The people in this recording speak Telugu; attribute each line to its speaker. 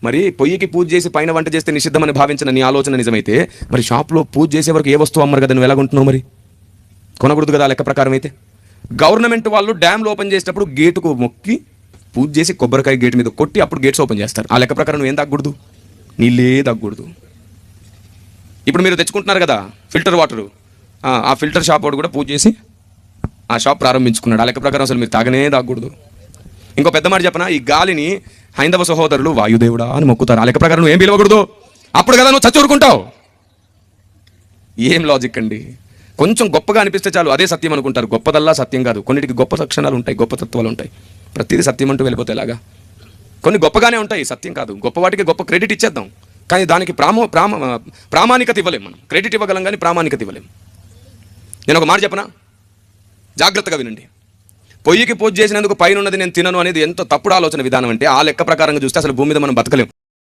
Speaker 1: మరి పొయ్యికి పూజ చేసి పైన వంట చేస్తే నిషిద్ధమని భావించిన నీ ఆలోచన నిజమైతే మరి షాప్లో పూజ చేసే వరకు ఏ వస్తువు అమ్మరు కదా, నువ్వు ఎలాగుంటున్నావు? మరి కొనకూడదు కదా లెక్క ప్రకారం అయితే. గవర్నమెంట్ వాళ్ళు డ్యామ్లు ఓపెన్ చేసేటప్పుడు గేటుకు మొక్కి పూజ చేసి కొబ్బరికాయ గేట్ మీద కొట్టి అప్పుడు గేట్స్ ఓపెన్ చేస్తారు. ఆ లెక్క ప్రకారం నువ్వేం తగ్గకూడదు, నీళ్ళే తగ్గకూడదు. ఇప్పుడు మీరు తెచ్చుకుంటున్నారు కదా ఫిల్టర్ వాటరు, ఆ ఫిల్టర్ షాప్ వాడు కూడా పూజ చేసి ఆ షాప్ ప్రారంభించుకున్నాడు. ఆ లెక్క ప్రకారం అసలు మీరు తాగనే తాగకూడదు. ఇంకో పెద్ద మాట చెప్పనా, ఈ గాలిని హైందవ సహోదరులు వాయుదేవుడా అని మొక్కుతారు. ఆ లెక్క ప్రకారం నువ్వు ఏం పిలవకూడదు, అప్పుడు కదా నువ్వు చచ్చూరుకుంటావు. ఏం లాజిక్ అండి? కొంచెం గొప్పగా అనిపిస్తే చాలు అదే సత్యం అనుకుంటారు. గొప్పదల్లా సత్యం కాదు. కొన్నిటికి గొప్ప లక్షణాలు ఉంటాయి, గొప్ప తత్వాలు ఉంటాయి. ప్రతిదీ సత్యం అంటూ వెళ్ళిపోతే ఎలాగా? కొన్ని గొప్పగానే ఉంటాయి, సత్యం కాదు. గొప్ప వాటికి గొప్ప క్రెడిట్ ఇచ్చేద్దాం, కానీ దానికి ప్రామాణికత ఇవ్వలేం. మనం క్రెడిట్ ఇవ్వగలం కానీ ప్రామాణికత ఇవ్వలేం. నేను ఒక మాట చెప్పనా, జాగ్రత్తగా వినండి. పొయ్యికి పూజ చేసినందుకు పైన ఉన్నది నేను తినను అనేది ఎంత తప్పుడు ఆలోచన విధానం అంటే, ఆ లెక్క ప్రకారంగా చూస్తే అసలు భూమి మీద మనం బతకలేం.